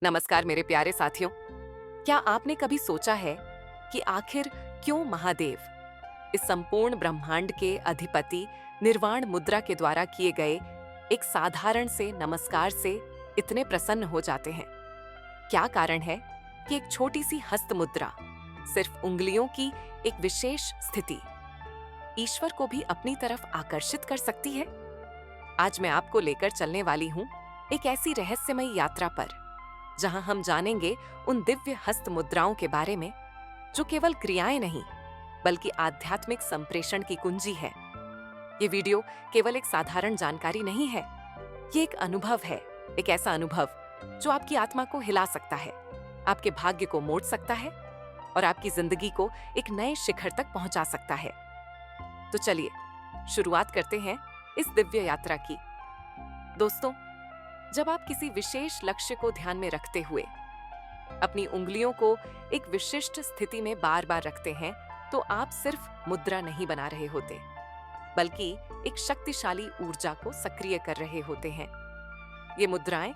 नमस्कार मेरे प्यारे साथियों। क्या आपने कभी सोचा है कि आखिर क्यों महादेव इस संपूर्ण ब्रह्मांड के अधिपति निर्वाण मुद्रा के द्वारा किए गए एक साधारण से नमस्कार से इतने प्रसन्न हो जाते हैं? क्या कारण है कि एक छोटी सी हस्त मुद्रा, सिर्फ उंगलियों की एक विशेष स्थिति ईश्वर को भी अपनी तरफ आकर्षित कर सकती है? आज मैं आपको लेकर चलने वाली हूं एक ऐसी रहस्यमयी यात्रा पर, जहां हम जानेंगे उन दिव्य हस्त मुद्राओं के बारे में जो केवल क्रियाएं नहीं बल्कि आध्यात्मिक संप्रेषण की कुंजी है। ये वीडियो केवल एक साधारण जानकारी नहीं है, ये एक अनुभव है, एक ऐसा अनुभव जो आपकी आत्मा को हिला सकता है, आपके भाग्य को मोड़ सकता है और आपकी जिंदगी को एक नए शिखर तक पहुंचा सकता है। तो चलिए शुरुआत करते हैं इस दिव्य यात्रा की। दोस्तों, जब आप किसी विशेष लक्ष्य को ध्यान में रखते हुए अपनी उंगलियों को एक विशिष्ट स्थिति में बार बार रखते हैं, तो आप सिर्फ मुद्रा नहीं बना रहे होते, बल्कि एक शक्तिशाली ऊर्जा को सक्रिय कर रहे होते हैं। ये मुद्राएं,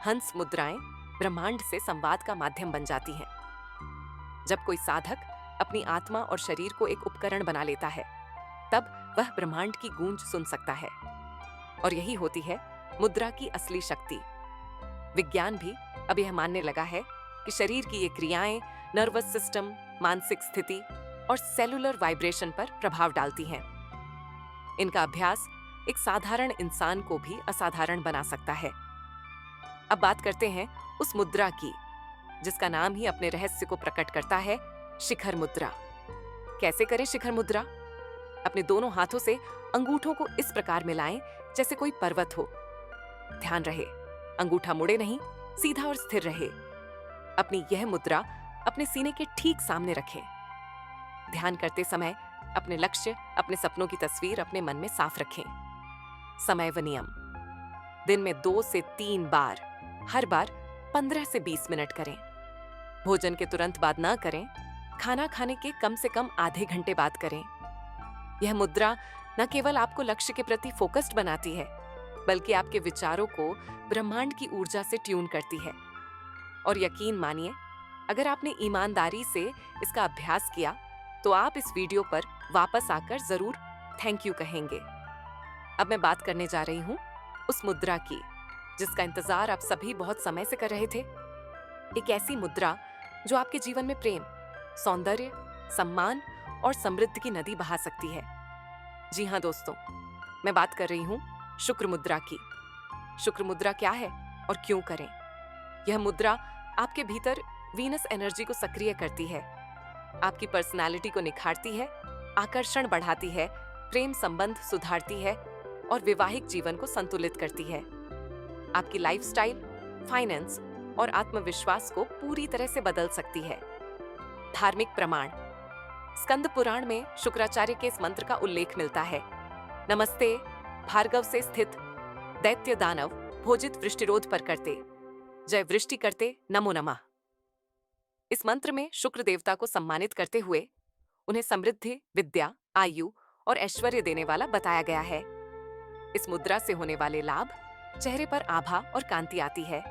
हंस मुद्राएं, ब्रह्मांड से संवाद का माध्यम बन जाती हैं। जब कोई साधक अपनी आत्मा और शरीर को एक उपकरण बना लेता है, तब वह ब्रह्मांड की गूंज सुन सकता है। और यही होती है मुद्रा की असली शक्ति। विज्ञान भी अब यह मानने लगा है कि शरीर की ये क्रियाएं नर्वस सिस्टम, मानसिक स्थिति और सेलुलर वाइब्रेशन पर प्रभाव डालती हैं। इनका अभ्यास एक साधारण इंसान को भी असाधारण बना सकता है। अब बात करते हैं उस मुद्रा की जिसका नाम ही अपने रहस्य को प्रकट करता है, शिखर मुद्रा। कैसे करें शिखर मुद्रा? अपने दोनों हाथों से अंगूठों को इस प्रकार मिलाएं जैसे कोई पर्वत हो। ध्यान रहे, अंगूठा मुड़े नहीं, सीधा और स्थिर रहे। अपनी यह मुद्रा अपने सीने के ठीक सामने रखें। ध्यान करते समय अपने लक्ष्य, अपने सपनों की तस्वीर अपने मन में साफ रखें। समय व नियम: दिन में 2 से 3 बार, हर बार 15 से 20 मिनट करें। भोजन के तुरंत बाद ना करें, खाना खाने के कम से कम आधे घंटे बाद करें। यह मुद्रा न केवल आपको लक्ष्य के प्रति फोकस्ड बनाती है, बल्कि आपके विचारों को ब्रह्मांड की ऊर्जा से ट्यून करती है। और यकीन मानिए, अगर आपने ईमानदारी से इसका अभ्यास किया, तो आप इस वीडियो पर वापस आकर जरूर थैंक यू कहेंगे। अब मैं बात करने जा रही हूं उस मुद्रा की जिसका इंतजार आप सभी बहुत समय से कर रहे थे। एक ऐसी मुद्रा जो आपके जीवन में प्रेम, सौंदर्य, सम्मान और समृद्धि की नदी बहा सकती है। जी हाँ दोस्तों, मैं बात कर रही हूँ शुक्र मुद्रा की। शुक्र मुद्रा क्या है और क्यों करें? यह मुद्रा आपके भीतर वीनस एनर्जी को सक्रिय करती है, आपकी पर्सनालिटी को निखारती है, आकर्षण बढ़ाती है, प्रेम संबंध सुधारती है और वैवाहिक जीवन को संतुलित करती है। आपकी लाइफस्टाइल, फाइनेंस और आत्मविश्वास को पूरी तरह से बदल सकती है। धार्मिक प्रमाण: स्कंद पुराण में शुक्राचार्य के इस मंत्र का उल्लेख मिलता है। नमस्ते भार्गव से स्थित दैत्य दानव भोजित वृष्टिरोध पर करते, जय वृष्टि करते नमो नमः। इस मंत्र में शुक्र देवता को सम्मानित करते हुए उन्हें समृद्धि, विद्या, आयु और ऐश्वर्य देने वाला बताया गया है। इस मुद्रा से होने वाले लाभ: चेहरे पर आभा और कांति आती है,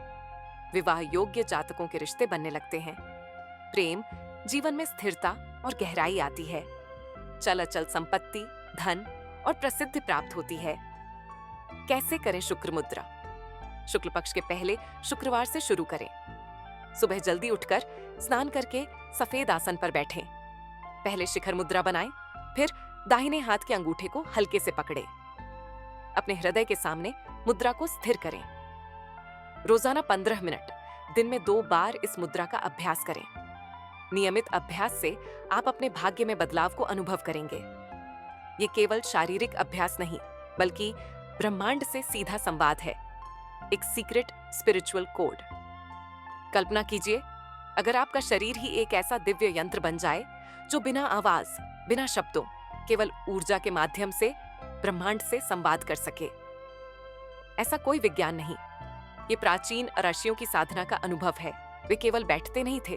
विवाह योग्य जातकों के रिश्ते बनने लगते हैं, प्रेम जीवन में स्थिरता और गहराई आती है, चल अचल संपत्ति, धन और प्रसिद्धि प्राप्त होती है। कैसे करें शुक्र मुद्रा? शुक्ल पक्ष के पहले शुक्रवार से शुरू करें। सुबह जल्दी उठकर स्नान करके सफेद आसन पर बैठें। पहले शिखर मुद्रा बनाएं, फिर दाहिने हाथ के अंगूठे को हल्के से पकड़ें। अपने हृदय के सामने मुद्रा को स्थिर करें। रोजाना 15 मिनट, दिन में 2 बार इस मुद्रा का अभ्यास करें। नियमित अभ्यास से आप अपने भाग्य में बदलाव को अनुभव करेंगे। ये केवल शारीरिक अभ्यास नहीं, बल्कि ब्रह्मांड से सीधा संवाद है, एक सीक्रेट स्पिरिचुअल कोड। कल्पना कीजिए, अगर आपका शरीर ही एक ऐसा दिव्य यंत्र बन जाए जो बिना आवाज, बिना शब्दों, केवल ऊर्जा के माध्यम से ब्रह्मांड से संवाद कर सके। ऐसा कोई विज्ञान नहीं, ये प्राचीन ऋषियों की साधना का अनुभव है। वे केवल बैठते नहीं थे,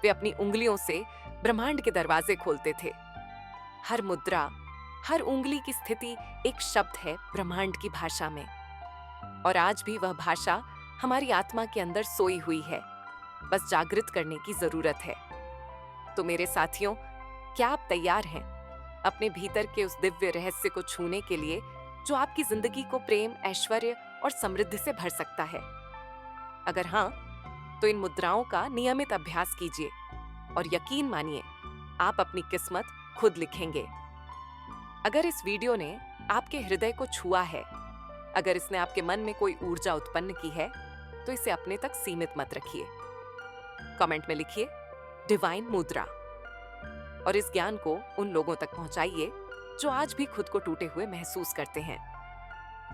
वे अपनी उंगलियों से ब्रह्मांड के दरवाजे खोलते थे। हर मुद्रा, हर उंगली की स्थिति एक शब्द है ब्रह्मांड की भाषा में। और आज भी वह भाषा हमारी आत्मा के अंदर सोई हुई है, बस जागृत करने की जरूरत है। तो मेरे साथियों, क्या आप तैयार हैं अपने भीतर के उस दिव्य रहस्य को छूने के लिए जो आपकी जिंदगी को प्रेम, ऐश्वर्य और समृद्धि से भर सकता है? अगर हाँ, तो इन मुद्राओं का नियमित अभ्यास कीजिए और यकीन मानिए, आप अपनी किस्मत खुद लिखेंगे। अगर इस वीडियो ने आपके हृदय को छुआ है, अगर इसने आपके मन में कोई ऊर्जा उत्पन्न की है, तो इसे अपने तक सीमित मत रखिए। कमेंट में लिखिए डिवाइन मुद्रा और इस ज्ञान को उन लोगों तक पहुंचाइए जो आज भी खुद को टूटे हुए महसूस करते हैं।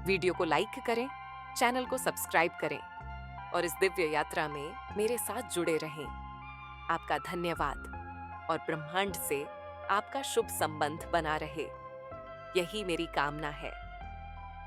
वीडियो को लाइक करें, चैनल को सब्सक्राइब करें और इस दिव्य यात्रा में मेरे साथ जुड़े रहें। आपका धन्यवाद और ब्रह्मांड से आपका शुभ संबंध बना रहे, यही मेरी कामना है।